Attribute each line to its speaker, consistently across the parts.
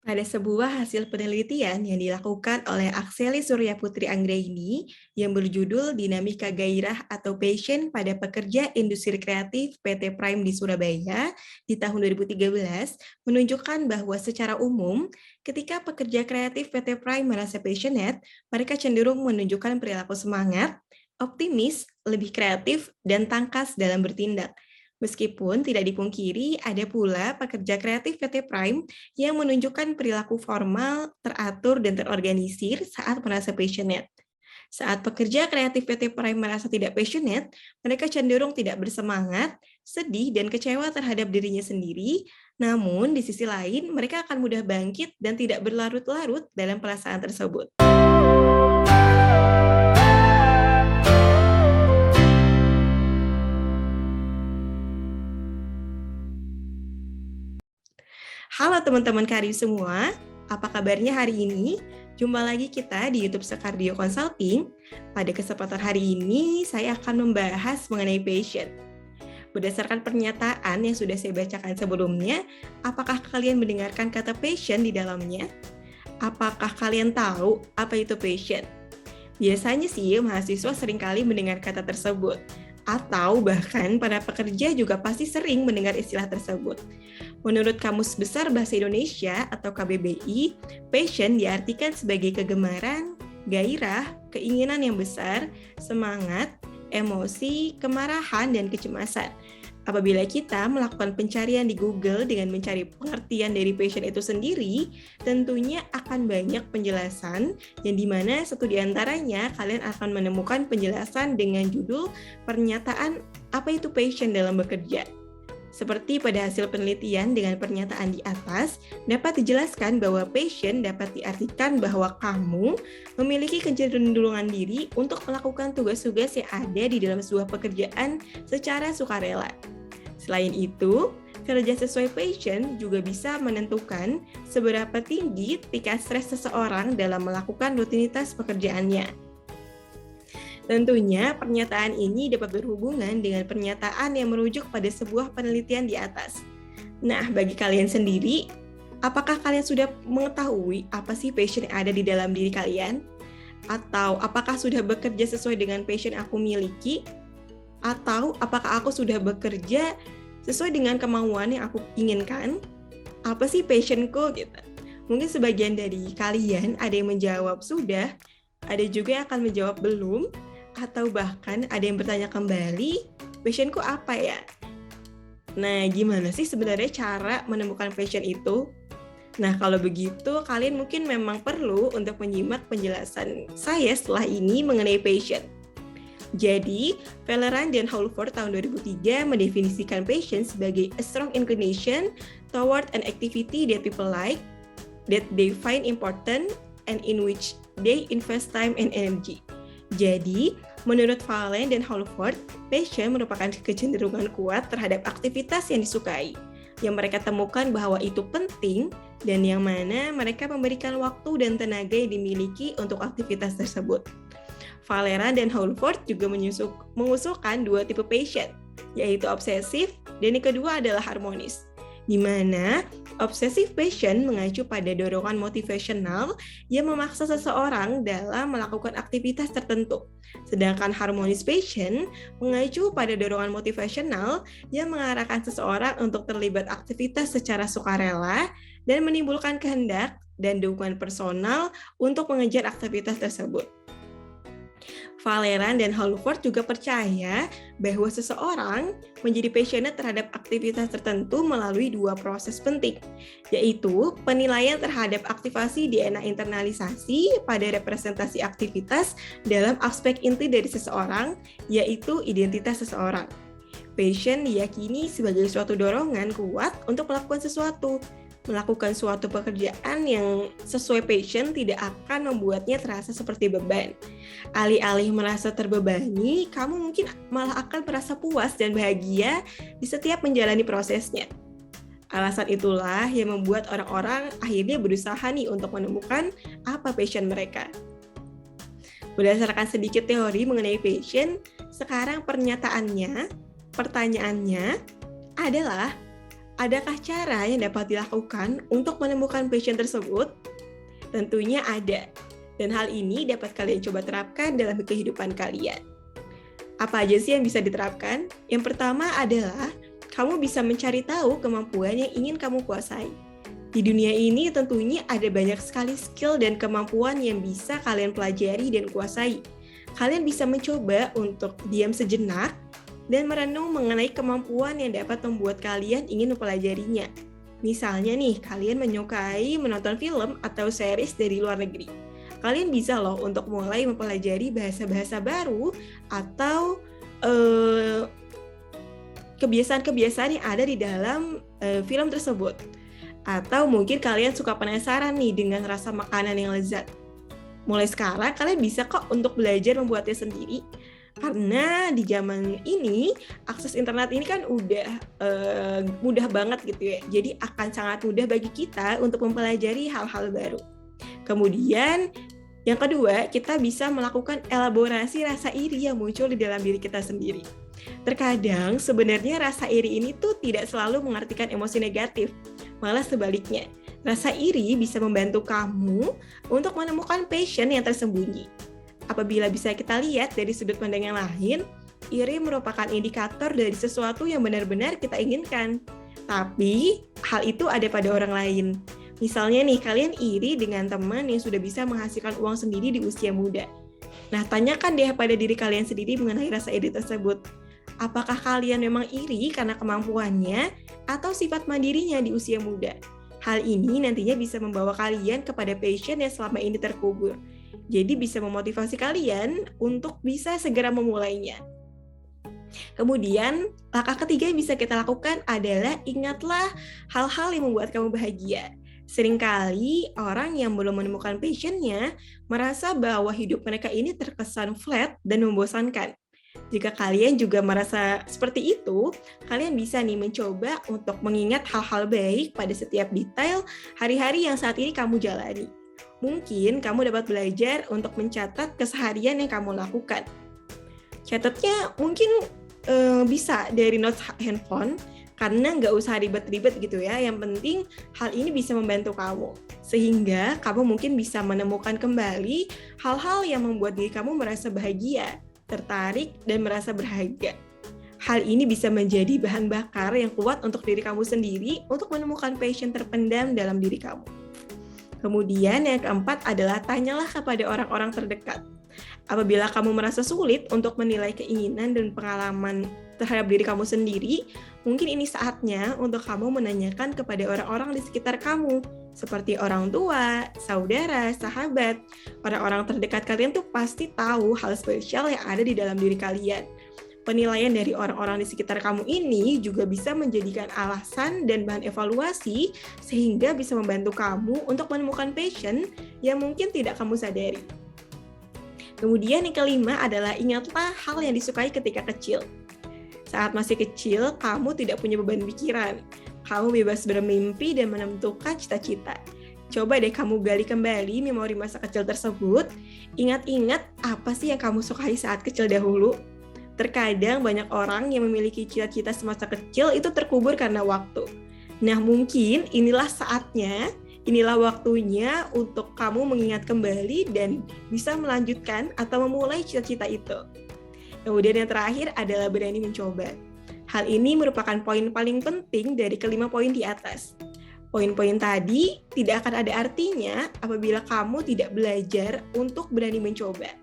Speaker 1: Ada sebuah hasil penelitian yang dilakukan oleh Akseli Suryaputri Anggraini yang berjudul Dinamika Gairah atau Passion pada Pekerja Industri Kreatif PT Prime di Surabaya di tahun 2013 menunjukkan bahwa secara umum ketika pekerja kreatif PT Prime merasa passionate, mereka cenderung menunjukkan perilaku semangat, optimis, lebih kreatif, dan tangkas dalam bertindak. Meskipun tidak dipungkiri, ada pula pekerja kreatif PT Prime yang menunjukkan perilaku formal, teratur, dan terorganisir saat merasa passionate. Saat pekerja kreatif PT Prime merasa tidak passionate, mereka cenderung tidak bersemangat, sedih, dan kecewa terhadap dirinya sendiri. Namun, di sisi lain, mereka akan mudah bangkit dan tidak berlarut-larut dalam perasaan tersebut. Halo teman-teman Karyu semua, apa kabarnya hari ini? Jumpa lagi kita di YouTube Sekardio Consulting. Pada kesempatan hari ini, saya akan membahas mengenai passion. Berdasarkan pernyataan yang sudah saya bacakan sebelumnya, apakah kalian mendengarkan kata passion di dalamnya? Apakah kalian tahu apa itu passion? Biasanya sih, mahasiswa seringkali mendengar kata tersebut, atau bahkan para pekerja juga pasti sering mendengar istilah tersebut. Menurut Kamus Besar Bahasa Indonesia atau KBBI, passion diartikan sebagai kegemaran, gairah, keinginan yang besar, semangat, emosi, kemarahan, dan kecemasan. Apabila kita melakukan pencarian di Google dengan mencari pengertian dari passion itu sendiri, tentunya akan banyak penjelasan, yang dimana satu di antaranya kalian akan menemukan penjelasan dengan judul pernyataan apa itu passion dalam bekerja. Seperti pada hasil penelitian dengan pernyataan di atas, dapat dijelaskan bahwa passion dapat diartikan bahwa kamu memiliki kecenderungan diri untuk melakukan tugas-tugas yang ada di dalam sebuah pekerjaan secara sukarela. Selain itu, kerja sesuai passion juga bisa menentukan seberapa tinggi tingkat stres seseorang dalam melakukan rutinitas pekerjaannya. Tentunya, pernyataan ini dapat berhubungan dengan pernyataan yang merujuk pada sebuah penelitian di atas. Nah, bagi kalian sendiri, apakah kalian sudah mengetahui apa sih passion yang ada di dalam diri kalian? Atau apakah sudah bekerja sesuai dengan passion yang aku miliki? Atau apakah aku sudah bekerja sesuai dengan kemauan yang aku inginkan? Apa sih passionku gitu? Mungkin sebagian dari kalian ada yang menjawab sudah, ada juga yang akan menjawab belum, atau bahkan ada yang bertanya kembali, passionku apa ya? Nah, gimana sih sebenarnya cara menemukan passion itu? Nah, kalau begitu, kalian mungkin memang perlu untuk menyimak penjelasan saya setelah ini mengenai passion. Jadi, Velleran dan Halford tahun 2003 mendefinisikan passion sebagai a strong inclination toward an activity that people like, that they find important, and in which they invest time and energy. Jadi, menurut Valen dan Halford, passion merupakan kecenderungan kuat terhadap aktivitas yang disukai, yang mereka temukan bahwa itu penting, dan yang mana mereka memberikan waktu dan tenaga yang dimiliki untuk aktivitas tersebut. Valeran dan Halford juga mengusulkan dua tipe passion, yaitu obsesif dan yang kedua adalah harmonis. Di mana obsesif passion mengacu pada dorongan motivasional yang memaksa seseorang dalam melakukan aktivitas tertentu. Sedangkan harmonis passion mengacu pada dorongan motivasional yang mengarahkan seseorang untuk terlibat aktivitas secara sukarela dan menimbulkan kehendak dan dukungan personal untuk mengejar aktivitas tersebut. Valeran dan Halford juga percaya bahwa seseorang menjadi passionate terhadap aktivitas tertentu melalui dua proses penting, yaitu penilaian terhadap aktivasi DNA internalisasi pada representasi aktivitas dalam aspek inti dari seseorang, yaitu identitas seseorang. Passion diyakini sebagai suatu dorongan kuat untuk melakukan sesuatu. Melakukan suatu pekerjaan yang sesuai passion tidak akan membuatnya terasa seperti beban. Alih-alih merasa terbebani, kamu mungkin malah akan merasa puas dan bahagia di setiap menjalani prosesnya. Alasan itulah yang membuat orang-orang akhirnya berusaha nih untuk menemukan apa passion mereka. Berdasarkan sedikit teori mengenai passion, sekarang pertanyaannya adalah Adakah cara yang dapat dilakukan untuk menemukan passion tersebut? Tentunya ada. Dan hal ini dapat kalian coba terapkan dalam kehidupan kalian. Apa aja sih yang bisa diterapkan? Yang pertama adalah kamu bisa mencari tahu kemampuan yang ingin kamu kuasai. Di dunia ini tentunya ada banyak sekali skill dan kemampuan yang bisa kalian pelajari dan kuasai. Kalian bisa mencoba untuk diam sejenak dan merenung mengenai kemampuan yang dapat membuat kalian ingin mempelajarinya. Misalnya nih, kalian menyukai menonton film atau series dari luar negeri. Kalian bisa loh untuk mulai mempelajari bahasa-bahasa baru atau kebiasaan-kebiasaan yang ada di dalam film tersebut. Atau mungkin kalian suka penasaran nih dengan rasa makanan yang lezat. Mulai sekarang kalian bisa kok untuk belajar membuatnya sendiri. Karena di zaman ini, akses internet ini kan udah mudah banget gitu ya. Jadi akan sangat mudah bagi kita untuk mempelajari hal-hal baru. Kemudian, yang kedua, kita bisa melakukan elaborasi rasa iri yang muncul di dalam diri kita sendiri. Terkadang, sebenarnya rasa iri ini tuh tidak selalu mengartikan emosi negatif. Malah sebaliknya, rasa iri bisa membantu kamu untuk menemukan passion yang tersembunyi. Apabila bisa kita lihat dari sudut pandang yang lain, iri merupakan indikator dari sesuatu yang benar-benar kita inginkan. Tapi, hal itu ada pada orang lain. Misalnya nih, kalian iri dengan teman yang sudah bisa menghasilkan uang sendiri di usia muda. Nah, tanyakan deh pada diri kalian sendiri mengenai rasa iri tersebut. Apakah kalian memang iri karena kemampuannya atau sifat mandirinya di usia muda? Hal ini nantinya bisa membawa kalian kepada passion yang selama ini terkubur. Jadi bisa memotivasi kalian untuk bisa segera memulainya. Kemudian, langkah ketiga yang bisa kita lakukan adalah ingatlah hal-hal yang membuat kamu bahagia. Seringkali orang yang belum menemukan passion-nya merasa bahwa hidup mereka ini terkesan flat dan membosankan. Jika kalian juga merasa seperti itu, kalian bisa nih mencoba untuk mengingat hal-hal baik pada setiap detail hari-hari yang saat ini kamu jalani. Mungkin kamu dapat belajar untuk mencatat keseharian yang kamu lakukan. Catatnya mungkin bisa dari notes handphone, karena nggak usah ribet-ribet gitu ya. Yang penting hal ini bisa membantu kamu. Sehingga kamu mungkin bisa menemukan kembali hal-hal yang membuat diri kamu merasa bahagia, tertarik, dan merasa berharga. Hal ini bisa menjadi bahan bakar yang kuat untuk diri kamu sendiri untuk menemukan passion terpendam dalam diri kamu. Kemudian yang keempat adalah tanyalah kepada orang-orang terdekat. Apabila kamu merasa sulit untuk menilai keinginan dan pengalaman terhadap diri kamu sendiri, mungkin ini saatnya untuk kamu menanyakan kepada orang-orang di sekitar kamu, seperti orang tua, saudara, sahabat. Orang-orang terdekat kalian tuh pasti tahu hal spesial yang ada di dalam diri kalian. Penilaian dari orang-orang di sekitar kamu ini juga bisa menjadikan alasan dan bahan evaluasi sehingga bisa membantu kamu untuk menemukan passion yang mungkin tidak kamu sadari. Kemudian yang kelima adalah ingatlah hal yang disukai ketika kecil. Saat masih kecil, kamu tidak punya beban pikiran. Kamu bebas bermimpi dan menentukan cita-cita. Coba deh kamu gali kembali memori masa kecil tersebut. Ingat-ingat apa sih yang kamu sukai saat kecil dahulu. Terkadang banyak orang yang memiliki cita-cita semasa kecil itu terkubur karena waktu. Nah, mungkin inilah saatnya, inilah waktunya untuk kamu mengingat kembali dan bisa melanjutkan atau memulai cita-cita itu. Kemudian yang terakhir adalah berani mencoba. Hal ini merupakan poin paling penting dari kelima poin di atas. Poin-poin tadi tidak akan ada artinya apabila kamu tidak belajar untuk berani mencoba.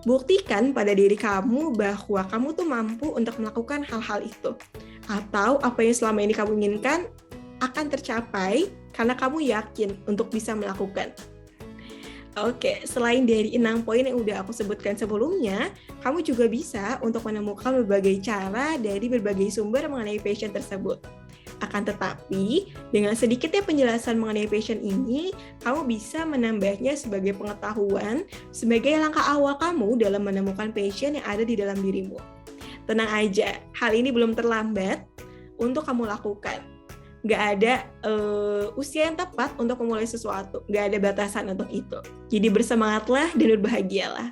Speaker 1: Buktikan pada diri kamu bahwa kamu tuh mampu untuk melakukan hal-hal itu. Atau apa yang selama ini kamu inginkan akan tercapai karena kamu yakin untuk bisa melakukan. Oke, selain dari 6 poin yang udah aku sebutkan sebelumnya, kamu juga bisa untuk menemukan berbagai cara dari berbagai sumber mengenai passion tersebut. Akan tetapi, dengan sedikitnya penjelasan mengenai passion ini, kamu bisa menambahnya sebagai pengetahuan, sebagai langkah awal kamu dalam menemukan passion yang ada di dalam dirimu. Tenang aja, hal ini belum terlambat untuk kamu lakukan. Nggak ada usia yang tepat untuk memulai sesuatu, nggak ada batasan untuk itu. Jadi bersemangatlah dan berbahagialah.